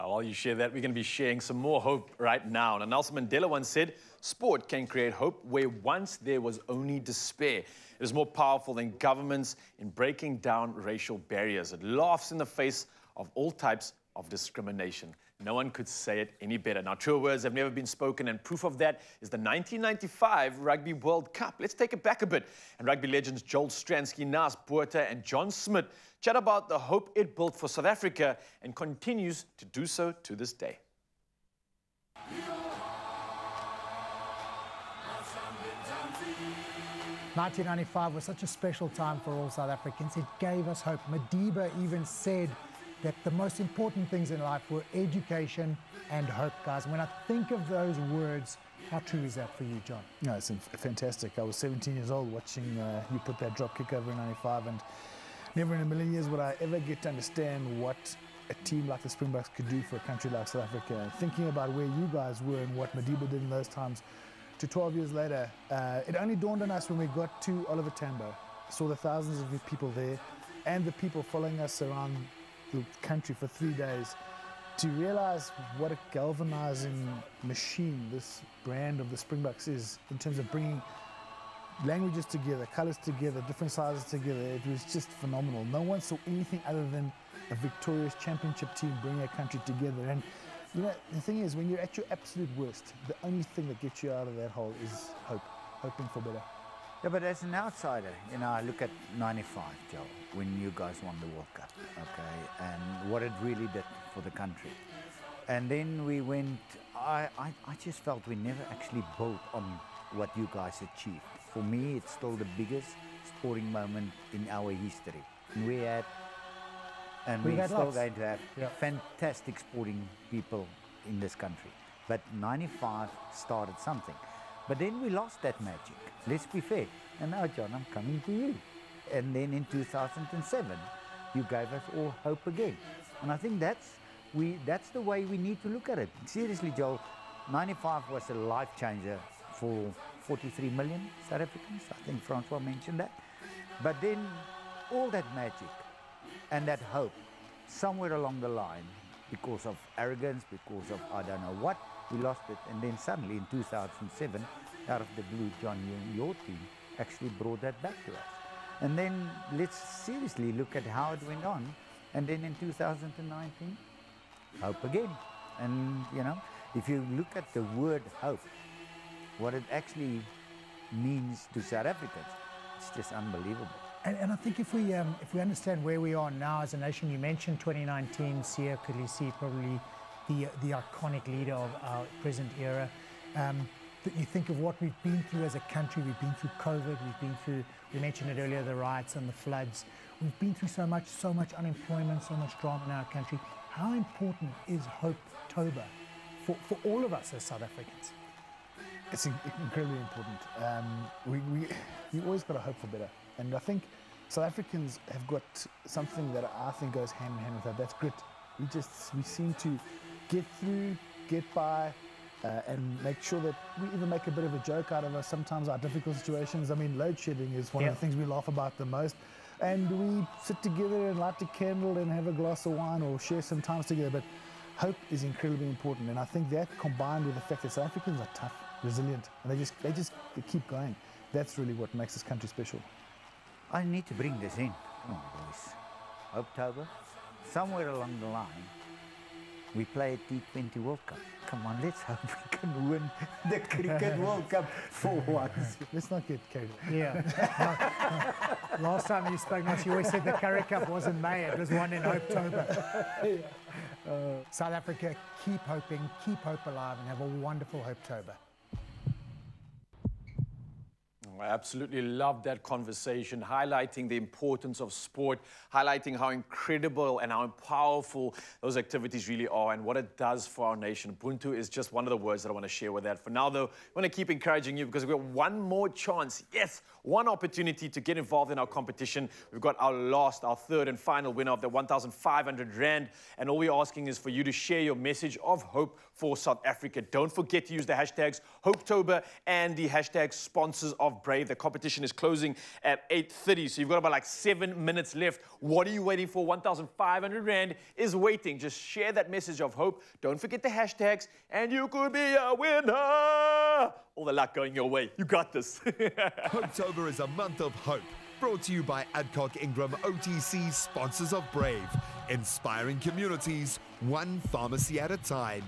While you share that, we're going to be sharing some more hope right now. Now, Nelson Mandela once said, sport can create hope where once there was only despair. It is more powerful than governments in breaking down racial barriers. It laughs in the face of all types of discrimination. No one could say it any better. Now, truer words have never been spoken, and proof of that is the 1995 Rugby World Cup. Let's take it back a bit. And rugby legends Joel Stransky, Nas Botha, and John Smith chat about the hope it built for South Africa and continues to do so to this day. 1995 was such a special time for all South Africans. It gave us hope. Madiba even said that the most important things in life were education and hope, guys. When I think of those words, how true is that for you, John? No, it's fantastic. I was 17 years old watching you put that drop kick over in 95, and never in a million years would I ever get to understand what a team like the Springboks could do for a country like South Africa. Thinking about where you guys were and what Madiba did in those times, to 12 years later, it only dawned on us when we got to Oliver Tambo, saw the thousands of people there and the people following us around the country for 3 days, to realize what a galvanizing machine this brand of the Springboks is in terms of bringing languages together, colors together, different sizes together. It was just phenomenal. No one saw anything other than a victorious championship team bring a country together. And you know, the thing is, when you're at your absolute worst, the only thing that gets you out of that hole is hope, hoping for better. Yeah, but as an outsider, you know, I look at 95, Joe, when you guys won the World Cup, okay, and what it really did for the country. And then we went, I just felt we never actually built on what you guys achieved. For me, it's still the biggest sporting moment in our history. And we're still going to have fantastic sporting people in this country. But 95 started something. But then we lost that magic. Let's be fair. And now, John, I'm coming to you. And then in 2007, you gave us all hope again. And I think that's the way we need to look at it. Seriously, Joel, 95 was a life changer for 43 million South Africans. I think Francois mentioned that. But then all that magic and that hope, somewhere along the line, because of arrogance, because of I don't know what, we lost it. And then suddenly in 2007, out of the blue, John, your team actually brought that back to us. And then let's seriously look at how it went on. And then in 2019, hope again. And, you know, if you look at the word hope, what it actually means to South Africans, it's just unbelievable. And I think if we understand where we are now as a nation, you mentioned 2019, Siya Kolisi, probably the iconic leader of our present era. That you think of what we've been through as a country. We've been through COVID, we've been through, we mentioned it earlier, the riots and the floods. We've been through so much unemployment, so much drama in our country. How important is Hopetober for all of us as South Africans? It's incredibly important. You always got to hope for better. And I think South Africans have got something that I think goes hand in hand with that. That's grit. We seem to get through, get by, and make sure that we even make a bit of a joke out of sometimes our difficult situations. I mean, load shedding is one of the things we laugh about the most. And we sit together and light a candle and have a glass of wine or share some times together. But hope is incredibly important. And I think that, combined with the fact that South Africans are tough, resilient, and they keep going, that's really what makes this country special. I need to bring this in. Come on, boys. Hopetober, somewhere along the line, we play a T20 World Cup. Come on, let's hope we can win the Cricket World Cup for once. Let's not get carried away. Yeah. Last time you spoke, you always said the Currie Cup wasn't May, it was won in Hopetober. South Africa, keep hoping, keep hope alive, and have a wonderful Hopetober. I absolutely love that conversation, highlighting the importance of sport, highlighting how incredible and how powerful those activities really are and what it does for our nation. Ubuntu is just one of the words that I want to share with that. For now, though, I want to keep encouraging you because we've got one more chance. Yes, one opportunity to get involved in our competition. We've got our third and final winner of the 1,500 Rand. And all we're asking is for you to share your message of hope for South Africa. Don't forget to use the hashtags Hopetober and the hashtag sponsors of Brave. The competition is closing at 8:30, so you've got about like 7 minutes left. What are you waiting for? 1,500 Rand is waiting. Just share that message of hope. Don't forget the hashtags, and you could be a winner. All the luck going your way. You got this. Hopetober is a month of hope. Brought to you by Adcock Ingram OTC, sponsors of Brave. Inspiring communities, one pharmacy at a time.